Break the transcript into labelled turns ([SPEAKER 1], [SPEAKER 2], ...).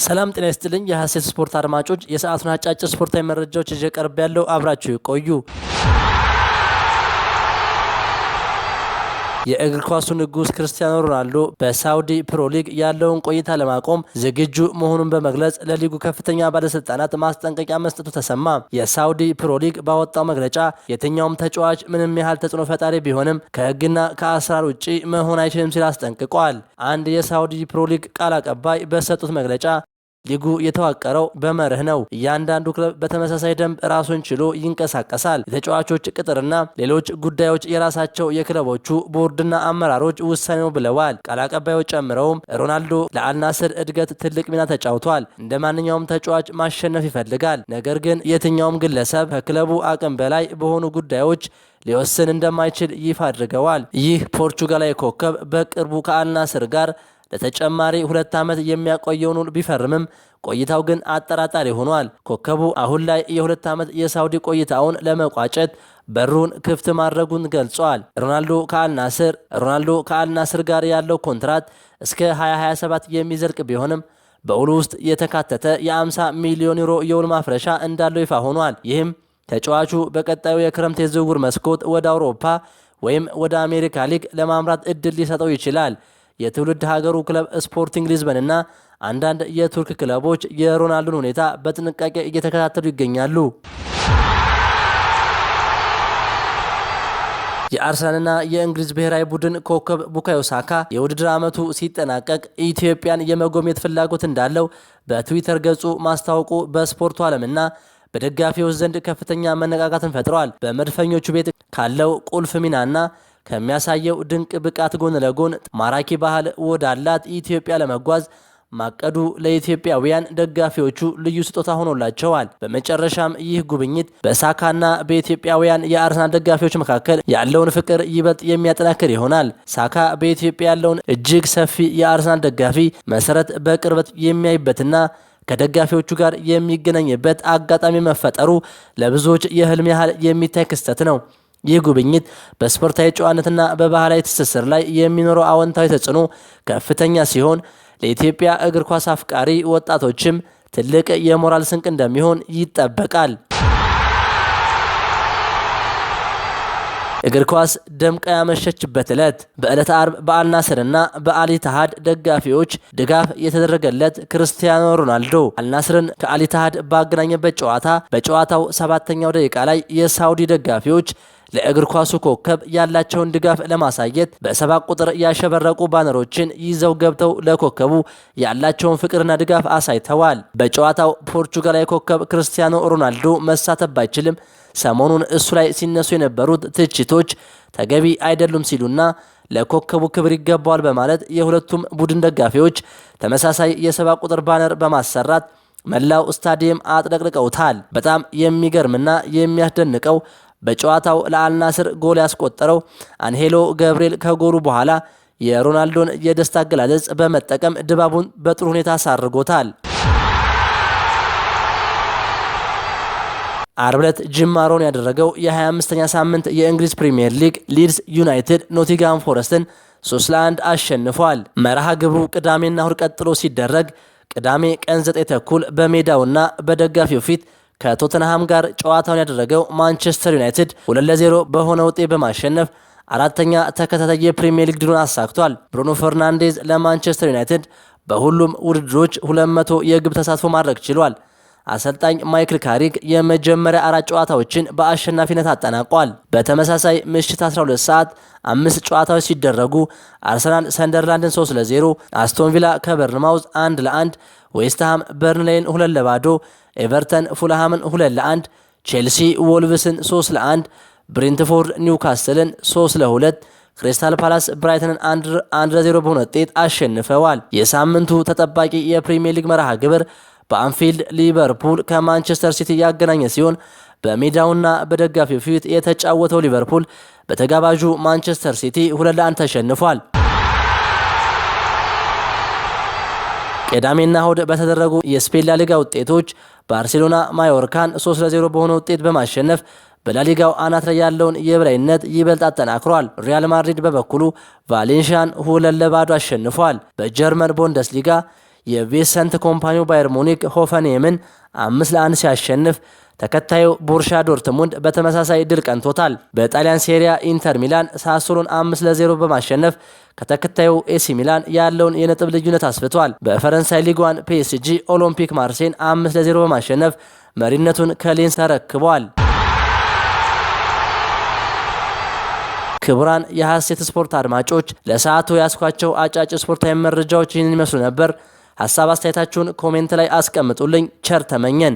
[SPEAKER 1] ሰላም ጤና ይስጥልኝ የሐሴት ስፖርት አድማጮች የሰዓቱን አጫጭር ስፖርታዊ መረጃዎች ይዤ ቀርብ ያለው አብራችሁ ቆዩ። የእግር ኳሱ ንጉስ ክርስቲያኖ ሮናልዶ በሳውዲ ፕሮ ሊግ ያለውን ቆይታ ለማቆም ዝግጁ መሆኑን በመግለጽ ለሊጉ ከፍተኛ ባለስልጣናት ማስጠንቀቂያ መስጠቱ ተሰማ። የሳውዲ ፕሮ ሊግ ባወጣው መግለጫ የትኛውም ተጫዋች ምንም ያህል ተጽዕኖ ፈጣሪ ቢሆንም ከህግና ከአሰራር ውጪ መሆን አይችልም ሲል አስጠንቅቋል። አንድ የሳውዲ ፕሮ ሊግ ቃል አቀባይ በሰጡት መግለጫ ሊጉ የተዋቀረው በመርህ ነው። እያንዳንዱ ክለብ በተመሳሳይ ደንብ ራሱን ችሎ ይንቀሳቀሳል። የተጫዋቾች ቅጥርና ሌሎች ጉዳዮች የራሳቸው የክለቦቹ ቦርድና አመራሮች ውሳኔ ነው ብለዋል። ቃል አቀባዩ ጨምረውም ሮናልዶ ለአልናስር እድገት ትልቅ ሚና ተጫውቷል። እንደ ማንኛውም ተጫዋች ማሸነፍ ይፈልጋል። ነገር ግን የትኛውም ግለሰብ ከክለቡ አቅም በላይ በሆኑ ጉዳዮች ሊወስን እንደማይችል ይፋ አድርገዋል። ይህ ፖርቹጋላዊ ኮከብ በቅርቡ ከአልናስር ጋር ለተጨማሪ 2 ዓመት የሚያቆየውን ውል ቢፈርምም ቆይታው ግን አጠራጣሪ ሆኗል። ኮከቡ አሁን ላይ የ2 ዓመት የሳውዲ ቆይታውን ለመቋጨት በሩን ክፍት ማድረጉን ገልጿል። ሮናልዶ ከአልናስር ጋር ያለው ኮንትራት እስከ 2027 የሚዘልቅ ቢሆንም በውሉ ውስጥ የተካተተ የ50 ሚሊዮን ዩሮ የውል ማፍረሻ እንዳለው ይፋ ሆኗል። ይህም ተጫዋቹ በቀጣዩ የክረምት የዝውውር መስኮት ወደ አውሮፓ ወይም ወደ አሜሪካ ሊግ ለማምራት እድል ሊሰጠው ይችላል። የትውልድ ሀገሩ ክለብ ስፖርቲንግ ሊዝበንና አንዳንድ የቱርክ ክለቦች የሮናልዶን ሁኔታ በጥንቃቄ እየተከታተሉ ይገኛሉ። የአርሰናልና የእንግሊዝ ብሔራዊ ቡድን ኮከብ ቡካዮ ሳካ የውድድር ዓመቱ ሲጠናቀቅ ኢትዮጵያን የመጎብኘት ፍላጎት እንዳለው በትዊተር ገጹ ማስታወቁ በስፖርቱ ዓለምና በደጋፊዎች ዘንድ ከፍተኛ መነቃቃትን ፈጥሯል። በመድፈኞቹ ቤት ካለው ቁልፍ ሚናና ከሚያሳየው ድንቅ ብቃት ጎን ለጎን ማራኪ ባህል ወዳላት ኢትዮጵያ ለመጓዝ ማቀዱ ለኢትዮጵያውያን ደጋፊዎቹ ልዩ ስጦታ ሆኖላቸዋል። በመጨረሻም ይህ ጉብኝት በሳካና በኢትዮጵያውያን የአርሰናል ደጋፊዎች መካከል ያለውን ፍቅር ይበልጥ የሚያጠናክር ይሆናል። ሳካ በኢትዮጵያ ያለውን እጅግ ሰፊ የአርሰናል ደጋፊ መሰረት በቅርበት የሚያይበትና ከደጋፊዎቹ ጋር የሚገናኝበት አጋጣሚ መፈጠሩ ለብዙዎች የህልም ያህል የሚታይ ክስተት ነው። ይህ ጉብኝት በስፖርታዊ ጨዋነትና በባህላዊ ትስስር ላይ የሚኖረው አዎንታዊ ተጽዕኖ ከፍተኛ ሲሆን ለኢትዮጵያ እግር ኳስ አፍቃሪ ወጣቶችም ትልቅ የሞራል ስንቅ እንደሚሆን ይጠበቃል። እግር ኳስ ደምቃ ያመሸችበት ዕለት በዕለተ አርብ በአልናስርና በአልኢትሃድ ደጋፊዎች ድጋፍ የተደረገለት ክርስቲያኖ ሮናልዶ አልናስርን ከአልኢትሃድ ባገናኘበት ጨዋታ በጨዋታው 7ኛው ደቂቃ ላይ የሳውዲ ደጋፊዎች ለእግር ኳሱ ኮከብ ያላቸውን ድጋፍ ለማሳየት በ7 ቁጥር ያሸበረቁ ባነሮችን ይዘው ገብተው ለኮከቡ ያላቸውን ፍቅርና ድጋፍ አሳይተዋል። በጨዋታው ፖርቹጋላዊ ኮከብ ክርስቲያኖ ሮናልዶ መሳተፍ ባይችልም ሰሞኑን እሱ ላይ ሲነሱ የነበሩት ትችቶች ተገቢ አይደሉም ሲሉና ለኮከቡ ክብር ይገባዋል በማለት የሁለቱም ቡድን ደጋፊዎች ተመሳሳይ የ7 ቁጥር ባነር በማሰራት መላው ስታዲየም አጥለቅልቀውታል። በጣም የሚገርምና የሚያስደንቀው በጨዋታው ለአልናስር ጎል ያስቆጠረው አንሄሎ ገብርኤል ከጎሉ በኋላ የሮናልዶን የደስታ አገላለጽ በመጠቀም ድባቡን በጥሩ ሁኔታ አሳርጎታል። አርብ ዕለት ጅማሮን ያደረገው የ25ኛ ሳምንት የእንግሊዝ ፕሪሚየር ሊግ ሊድስ ዩናይትድ ኖቲንግሃም ፎረስትን 3-1 አሸንፏል። መርሃ ግብሩ ቅዳሜና እሁድ ቀጥሎ ሲደረግ ቅዳሜ ቀን 9 ተኩል በሜዳውና በደጋፊው ፊት ከቶተንሃም ጋር ጨዋታውን ያደረገው ማንቸስተር ዩናይትድ 2-0 በሆነ ውጤት በማሸነፍ 4ኛ ተከታታይ የፕሪሚየር ሊግ ድሉን አሳክቷል። ብሩኖ ፈርናንዴዝ ለማንቸስተር ዩናይትድ በሁሉም ውድድሮች 200 የግብ ተሳትፎ ማድረግ ችሏል። አሰልጣኝ ማይክል ካሪክ የመጀመሪያ 4 ጨዋታዎችን በአሸናፊነት አጠናቋል። በተመሳሳይ ምሽት 12 ሰዓት 5 ጨዋታዎች ሲደረጉ አርሰናል ሰንደርላንድን 3-0፣ አስቶን ቪላ ከበርንማውዝ 1-1፣ ዌስትሃም በርንሌይን 2-0፣ ኤቨርተን ፉልሃምን 2-1፣ ቼልሲ ወልቭስን 3-1፣ ብሬንትፎርድ ኒውካስትልን 3-2፣ ክሪስታል ፓላስ ብራይተንን 1-0 በሆነ ውጤት አሸንፈዋል። የሳምንቱ ተጠባቂ የፕሪሚየር ሊግ መርሃ ግብር በአንፊልድ ሊቨርፑል ከማንቸስተር ሲቲ ያገናኘ ሲሆን በሜዳውና በደጋፊው ፊት የተጫወተው ሊቨርፑል በተጋባዡ ማንቸስተር ሲቲ 2-1 ተሸንፏል። ቅዳሜና እሁድ በተደረጉ የስፔን ላሊጋ ውጤቶች ባርሴሎና ማዮርካን 3-0 በሆነ ውጤት በማሸነፍ በላሊጋው አናት ላይ ያለውን የበላይነት ይበልጥ አጠናክሯል። ሪያል ማድሪድ በበኩሉ ቫሌንሺያን 2-0 አሸንፏል። በጀርመን ቡንደስሊጋ የቪንሰንት ኮምፓኒው ባየር ሙኒክ ሆፈንሄምን 5-1 ሲያሸንፍ ተከታዩ ቦሩሻ ዶርትሙንድ በተመሳሳይ ድል ቀንቶታል። በጣሊያን ሴሪያ ኢንተር ሚላን ሳሱሎን 5-0 በማሸነፍ ከተከታዩ ኤሲ ሚላን ያለውን የነጥብ ልዩነት አስፍቷል። በፈረንሳይ ሊግ 1 ፒኤስጂ ኦሎምፒክ ማርሴይን 5-0 በማሸነፍ መሪነቱን ከሌንስ ተረክቧል። ክቡራን የሐሴት ስፖርት አድማጮች ለሰዓቱ ያስኳቸው አጫጭር ስፖርታዊ መረጃዎች ይህንን ይመስሉ ነበር። ሐሳብ አስተያየታችሁን ኮሜንት ላይ አስቀምጡልኝ። ቸር ተመኘን።